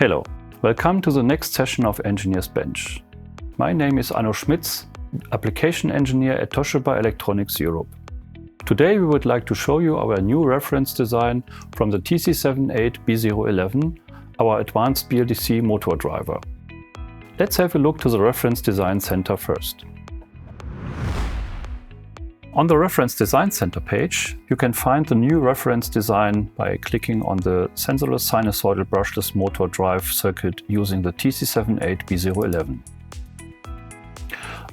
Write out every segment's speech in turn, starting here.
Hello, welcome to the next session of Engineer's Bench. My name is Anno Schmitz, Application Engineer at Toshiba Electronics Europe. Today we would like to show you our new reference design from the TC78B011, our advanced BLDC motor driver. Let's have a look to the Reference Design Center first. On the Reference Design Center page, you can find the new reference design by clicking on the sensorless sinusoidal brushless motor drive circuit using the TC78B011.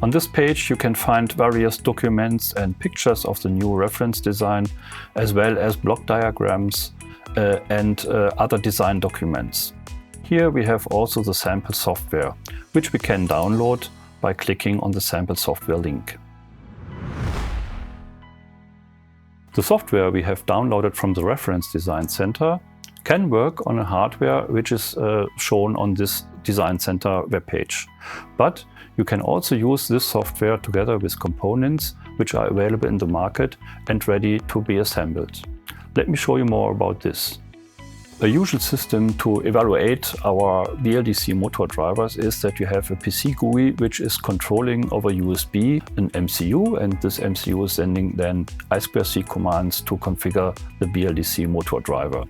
On this page you can find various documents and pictures of the new reference design, as well as block diagrams and other design documents. Here we have also the sample software, which we can download by clicking on the sample software link. The software we have downloaded from the Reference Design Center can work on a hardware which is shown on this Design Center webpage. But you can also use this software together with components which are available in the market and ready to be assembled. Let me show you more about this. A usual system to evaluate our BLDC motor drivers is that you have a PC GUI which is controlling over USB an MCU, and this MCU is sending then I2C commands to configure the BLDC motor driver.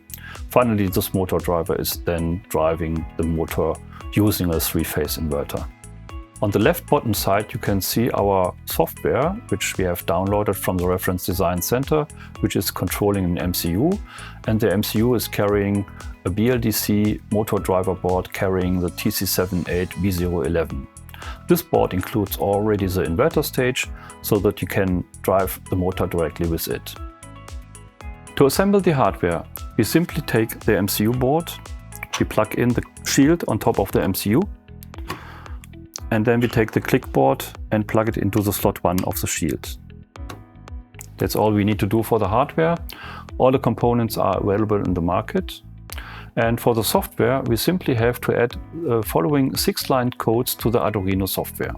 Finally, this motor driver is then driving the motor using a three-phase inverter. On the left bottom side you can see our software, which we have downloaded from the Reference Design Center, which is controlling an MCU, and the MCU is carrying a BLDC motor driver board carrying the TC78B011. This board includes already the inverter stage, so that you can drive the motor directly with it. To assemble the hardware, we simply take the MCU board, we plug in the shield on top of the MCU, and then we take the clickboard and plug it into the slot 1 of the shield. That's all we need to do for the hardware. All the components are available in the market. And for the software, we simply have to add the following 6-line codes to the Arduino software.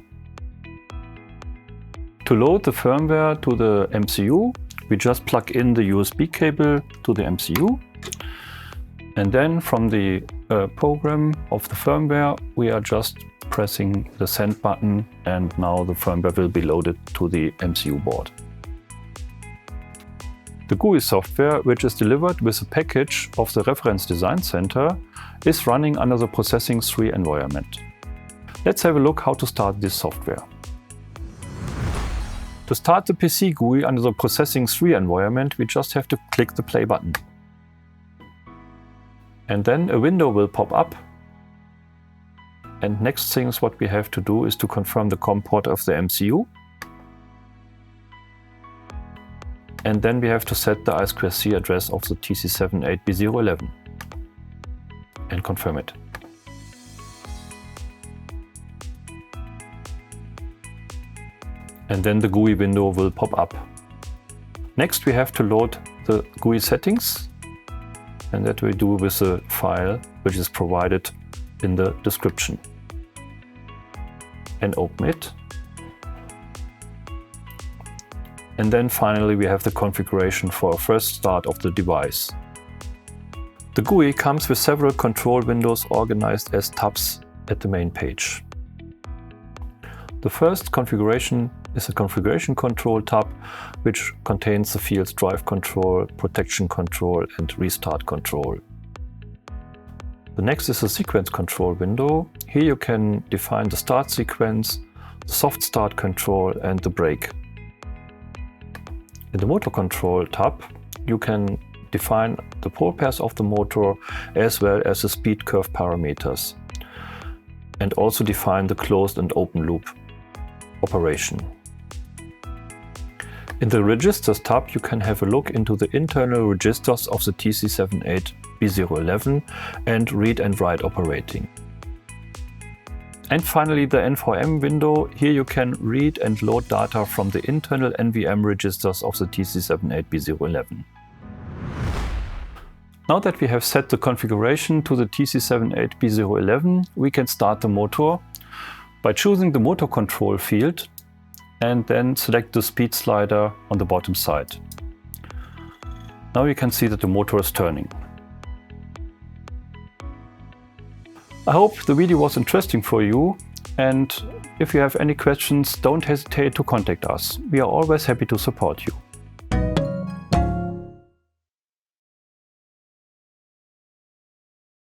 To load the firmware to the MCU, we just plug in the USB cable to the MCU. And then from the program of the firmware, we are just pressing the send button, and now the firmware will be loaded to the MCU board. The GUI software, which is delivered with a package of the Reference Design Center, is running under the Processing 3 environment. Let's have a look how to start this software. To start the PC GUI under the Processing 3 environment, we just have to click the play button. And then a window will pop up. And next things what we have to do is to confirm the COM port of the MCU. And then we have to set the I2C address of the TC78B011 and confirm it. And then the GUI window will pop up. Next we have to load the GUI settings, and that we do with the file which is provided in the description. And open it. And then finally we have the configuration for a first start of the device. The GUI comes with several control windows organized as tabs at the main page. The first configuration is a configuration control tab, which contains the fields drive control, protection control and restart control. The next is a sequence control window. Here you can define the start sequence, the soft start control and the brake. In the motor control tab, you can define the pole pairs of the motor as well as the speed curve parameters, and also define the closed and open loop operation. In the registers tab, you can have a look into the internal registers of the TC78B011 and read and write operating. And finally the NVM window. Here you can read and load data from the internal NVM registers of the TC78B011. Now that we have set the configuration to the TC78B011, we can start the motor by choosing the motor control field and then select the speed slider on the bottom side. Now you can see that the motor is turning. I hope the video was interesting for you, and if you have any questions, don't hesitate to contact us. We are always happy to support you.